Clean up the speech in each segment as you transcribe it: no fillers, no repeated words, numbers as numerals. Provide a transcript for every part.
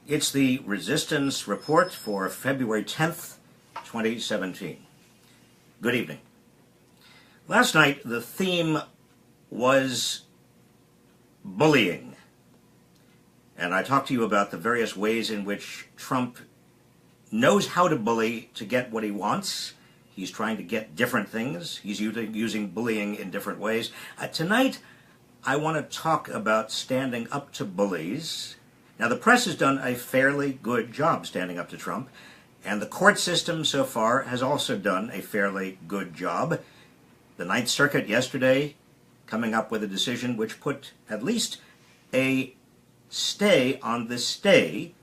It's the Resistance Report for February 10th, 2017. Good evening. Last night, the theme was bullying. And I talked to you about the various ways in which Trump knows how to bully to get what he wants. He's trying to get different things. He's using bullying in different ways. Tonight, I want to talk about standing up to bullies. Now, the press has done a fairly good job standing up to Trump, and the court system so far has also done a fairly good job. The Ninth Circuit yesterday coming up with a decision which put at least a stay on the stay.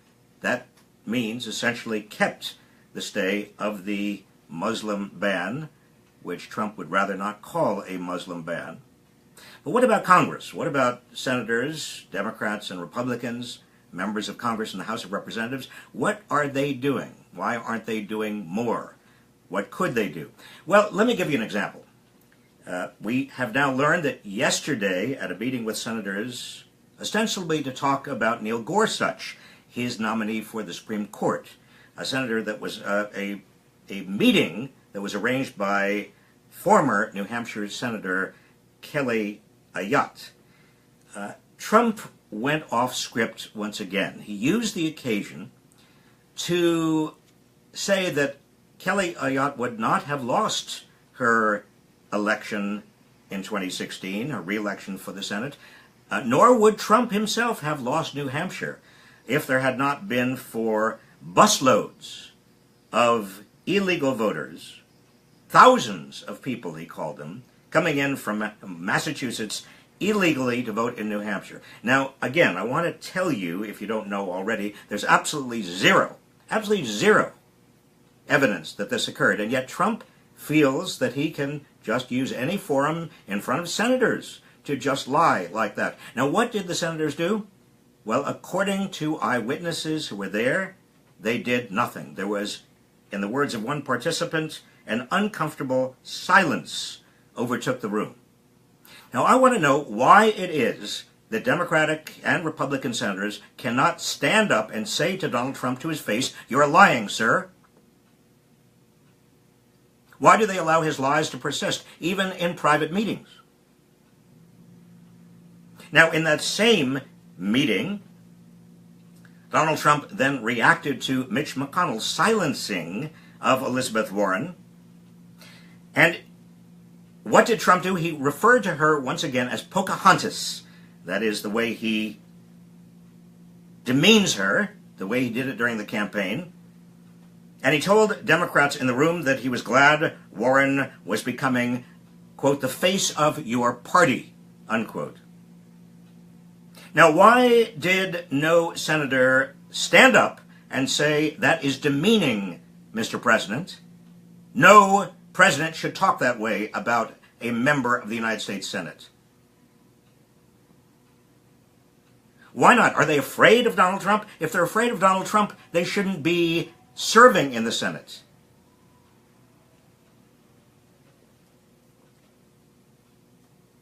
That means essentially kept the stay of the Muslim ban, which Trump would rather not call a Muslim ban. But what about Congress? What about senators, Democrats and Republicans, members of Congress and the House of Representatives? What are they doing? Why aren't they doing more? What could they do? Well, let me give you an example. We have now learned that yesterday at a meeting with senators, ostensibly to talk about Neil Gorsuch, his nominee for the Supreme Court, a senator that was a meeting that was arranged by former New Hampshire Senator Kelly Ayotte. Trump went off script once again. He used the occasion to say that Kelly Ayotte would not have lost her election in 2016, her re-election for the Senate, nor would Trump himself have lost New Hampshire if there had not been for busloads of illegal voters, thousands of people, he called them, coming in from Massachusetts illegally to vote in New Hampshire. Now, again, I want to tell you, if you don't know already, there's absolutely zero evidence that this occurred, and yet Trump feels that he can just use any forum in front of senators to just lie like that. Now, what did the senators do? Well, according to eyewitnesses who were there, they did nothing. There was, in the words of one participant, an uncomfortable silence overtook the room. Now, I want to know why it is that Democratic and Republican senators cannot stand up and say to Donald Trump to his face, "You're lying, sir." Why do they allow his lies to persist, even in private meetings? Now, in that same meeting, Donald Trump then reacted to Mitch McConnell's silencing of Elizabeth Warren. And what did Trump do? He referred to her once again as Pocahontas. That is the way he demeans her, the way he did it during the campaign. And he told Democrats in the room that he was glad Warren was becoming, quote, the face of your party, unquote. Now, why did no senator stand up and say, that is demeaning, Mr. President? No president should talk that way about a member of the United States Senate. Why not? Are they afraid of Donald Trump? If they're afraid of Donald Trump, they shouldn't be serving in the Senate.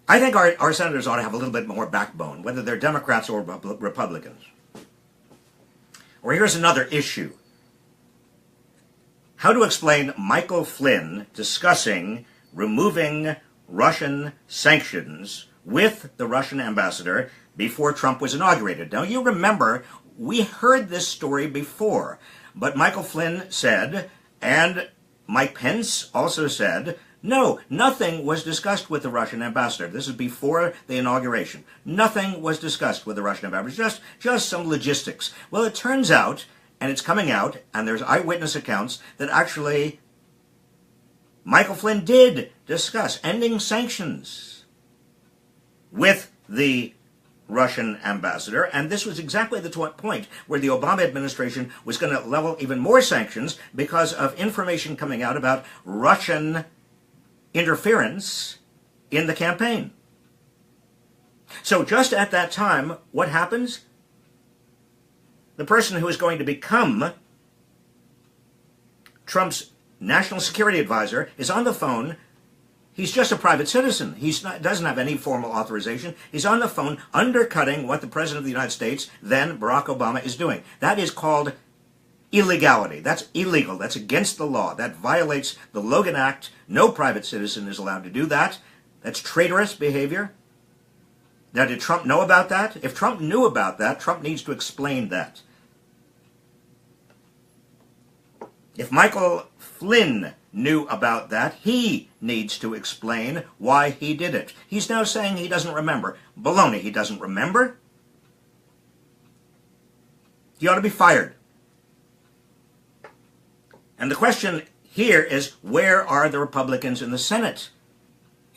I think our senators ought to have a little bit more backbone, whether they're Democrats or Republicans. Or here's another issue. How to explain Michael Flynn discussing removing Russian sanctions with the Russian ambassador before Trump was inaugurated. Now, you remember, we heard this story before, but Michael Flynn said, and Mike Pence also said, no, nothing was discussed with the Russian ambassador. This is before the inauguration. Nothing was discussed with the Russian ambassador, just some logistics. Well, it turns out, and it's coming out, and there's eyewitness accounts, that actually Michael Flynn did discuss ending sanctions with the Russian ambassador, and this was exactly the point where the Obama administration was going to level even more sanctions because of information coming out about Russian interference in the campaign. So just at that time, what happens? The person who is going to become Trump's national security advisor is on the phone. He's just a private citizen. He doesn't have any formal authorization. He's on the phone undercutting what the President of the United States, then Barack Obama, is doing. That is called illegality. That's illegal. That's against the law. That violates the Logan Act. No private citizen is allowed to do that. That's traitorous behavior. Now, did Trump know about that? If Trump knew about that, Trump needs to explain that. If Michael Flynn knew about that, he needs to explain why he did it. He's now saying he doesn't remember. Baloney, he doesn't remember? He ought to be fired. And the question here is, where are the Republicans in the Senate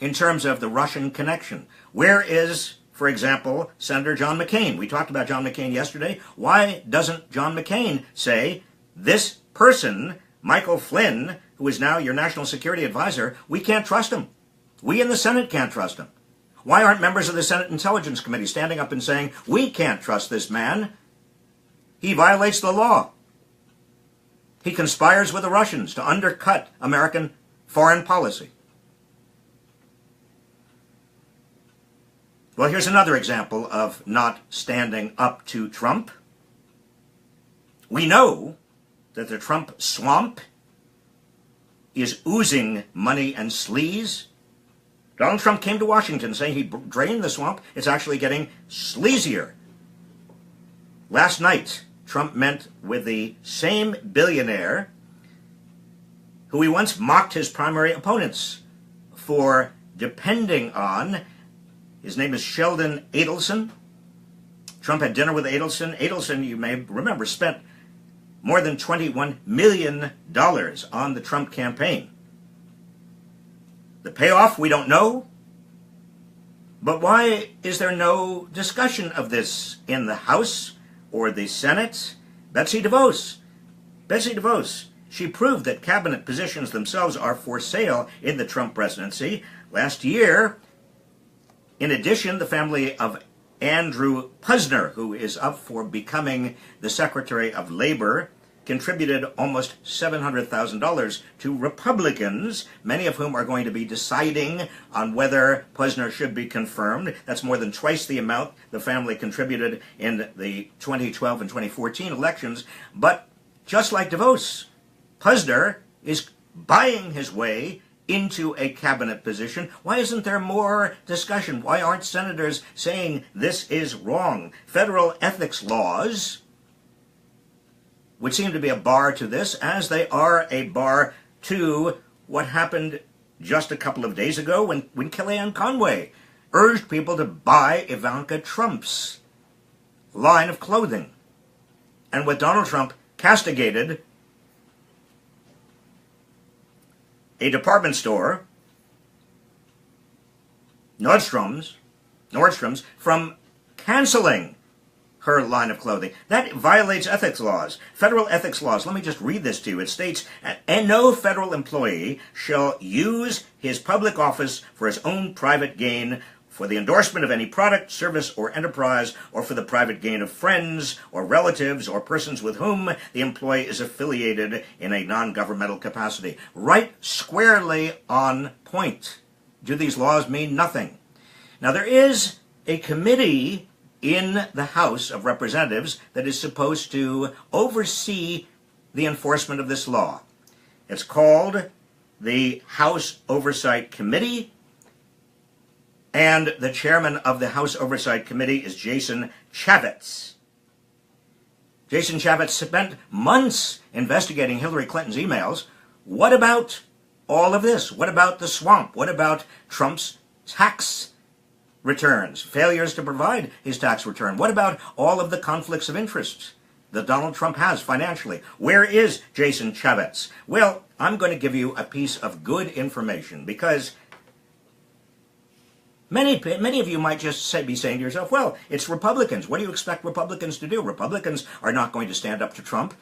in terms of the Russian connection? Where is, for example, Senator John McCain? We talked about John McCain yesterday. Why doesn't John McCain say, this person, Michael Flynn, who is now your national security advisor, we can't trust him. We in the Senate can't trust him. Why aren't members of the Senate Intelligence Committee standing up and saying, we can't trust this man? He violates the law. He conspires with the Russians to undercut American foreign policy. Well, here's another example of not standing up to Trump. We know that the Trump swamp is oozing money and sleaze. Donald Trump came to Washington saying he drained the swamp. It's actually getting sleazier. Last night, Trump met with the same billionaire who he once mocked his primary opponents for depending on. His name is Sheldon Adelson. Trump had dinner with Adelson. Adelson, you may remember, spent more than $21 million on the Trump campaign. The payoff, we don't know. But why is there no discussion of this in the House or the Senate? Betsy DeVos. Betsy DeVos. She proved that cabinet positions themselves are for sale in the Trump presidency. Last year, in addition, the family of Andrew Posner, who is up for becoming the Secretary of Labor, contributed almost $700,000 to Republicans, many of whom are going to be deciding on whether Posner should be confirmed. That's more than twice the amount the family contributed in the 2012 and 2014 elections. But just like DeVos, Posner is buying his way into a cabinet position. Why isn't there more discussion? Why aren't senators saying this is wrong? Federal ethics laws would seem to be a bar to this, as they are a bar to what happened just a couple of days ago when Kellyanne Conway urged people to buy Ivanka Trump's line of clothing. And with Donald Trump castigated a department store, Nordstrom's, from canceling her line of clothing. That violates ethics laws, federal ethics laws. Let me just read this to you. It states, and no federal employee shall use his public office for his own private gain, for the endorsement of any product, service, or enterprise, or for the private gain of friends or relatives or persons with whom the employee is affiliated in a non-governmental capacity. Right squarely on point. Do these laws mean nothing? Now, there is a committee in the House of Representatives that is supposed to oversee the enforcement of this law. It's called the House Oversight Committee, and the chairman of the House Oversight Committee is Jason Chaffetz. Jason Chaffetz spent months investigating Hillary Clinton's emails. What about all of this? What about the swamp? What about Trump's tax returns, failures to provide his tax return? What about all of the conflicts of interest that Donald Trump has financially? Where is Jason Chaffetz? Well, I'm going to give you a piece of good information, because many of you might just be saying to yourself, well, it's Republicans. What do you expect Republicans to do? Republicans are not going to stand up to Trump.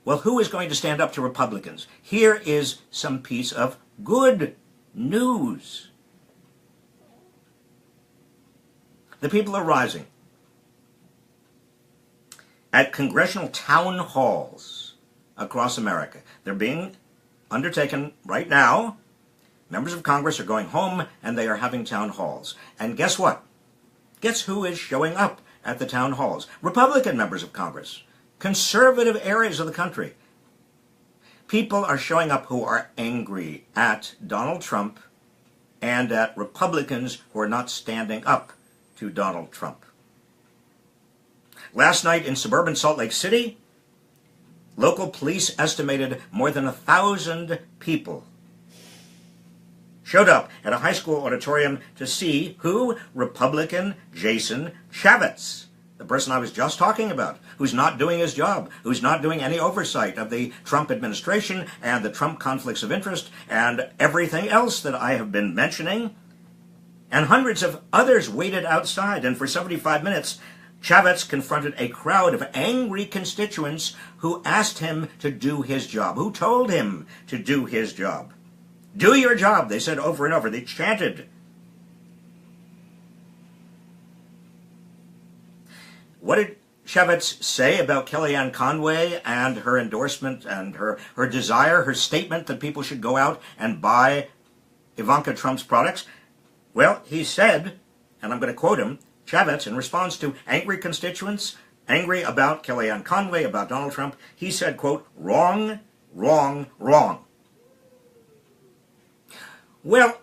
Well, who is going to stand up to Republicans? Here is some piece of good news. The people are rising. At congressional town halls across America, they're being undertaken right now Members of Congress are going home and they are having town halls. And guess what? Guess who is showing up at the town halls? Republican members of Congress. Conservative areas of the country. People are showing up who are angry at Donald Trump and at Republicans who are not standing up to Donald Trump. Last night in suburban Salt Lake City, local police estimated more than 1,000 people showed up at a high school auditorium to see who? Republican Jason Chaffetz, the person I was just talking about, who's not doing his job, who's not doing any oversight of the Trump administration and the Trump conflicts of interest and everything else that I have been mentioning. And hundreds of others waited outside, and for 75 minutes, Chaffetz confronted a crowd of angry constituents who asked him to do his job, who told him to do his job. Do your job, they said over and over. They chanted. What did Chaffetz say about Kellyanne Conway and her endorsement and her desire, her statement that people should go out and buy Ivanka Trump's products? Well, he said, and I'm going to quote him, Chaffetz, in response to angry constituents, angry about Kellyanne Conway, about Donald Trump, he said, quote, wrong, wrong, wrong. Well,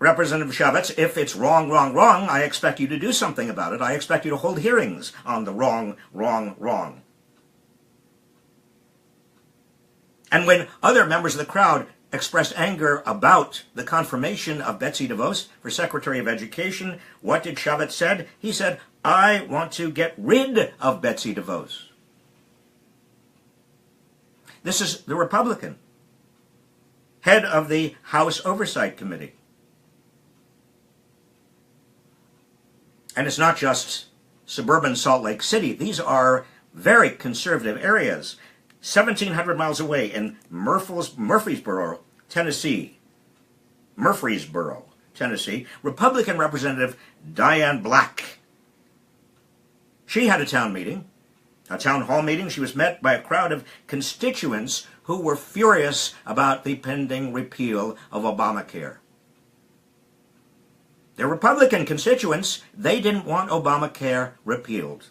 Representative Chaffetz, if it's wrong, wrong, wrong, I expect you to do something about it. I expect you to hold hearings on the wrong, wrong, wrong. And when other members of the crowd expressed anger about the confirmation of Betsy DeVos for Secretary of Education, what did Chaffetz said? He said, I want to get rid of Betsy DeVos. This is the Republican, head of the House Oversight Committee. And it's not just suburban Salt Lake City. These are very conservative areas. 1,700 miles away in Murfreesboro, Tennessee, Republican Representative Diane Black. She had a town hall meeting. She was met by a crowd of constituents who were furious about the pending repeal of Obamacare. They're Republican constituents. They didn't want Obamacare repealed.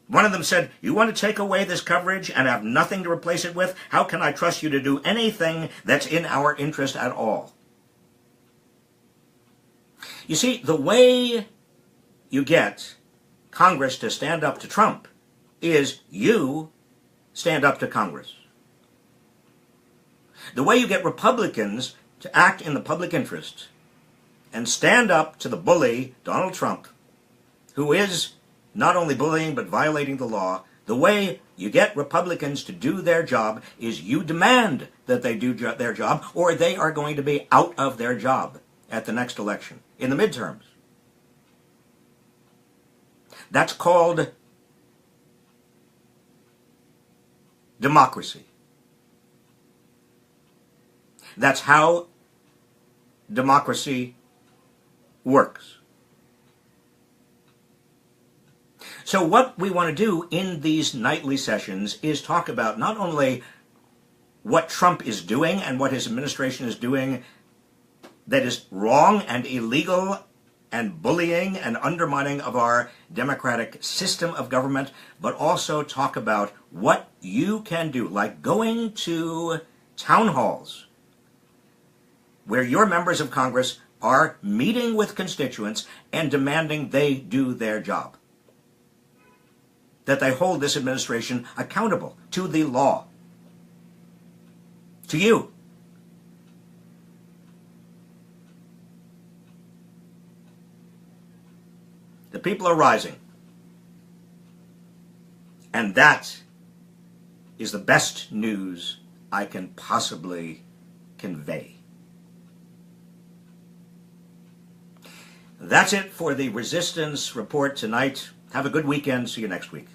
One of them said, you want to take away this coverage and have nothing to replace it with? How can I trust you to do anything that's in our interest at all? You see, the way you get Congress to stand up to Trump is you stand up to Congress. The way you get Republicans to act in the public interest and stand up to the bully, Donald Trump, who is not only bullying but violating the law, the way you get Republicans to do their job is you demand that they do their job, or they are going to be out of their job at the next election, in the midterms. That's called democracy. That's how democracy works. So what we want to do in these nightly sessions is talk about not only what Trump is doing and what his administration is doing that is wrong and illegal and bullying and undermining of our democratic system of government, but also talk about what you can do, like going to town halls where your members of Congress are meeting with constituents and demanding they do their job, that they hold this administration accountable to the law, to you. The people are rising. And that is the best news I can possibly convey. That's it for the Resistance Report tonight. Have a good weekend. See you next week.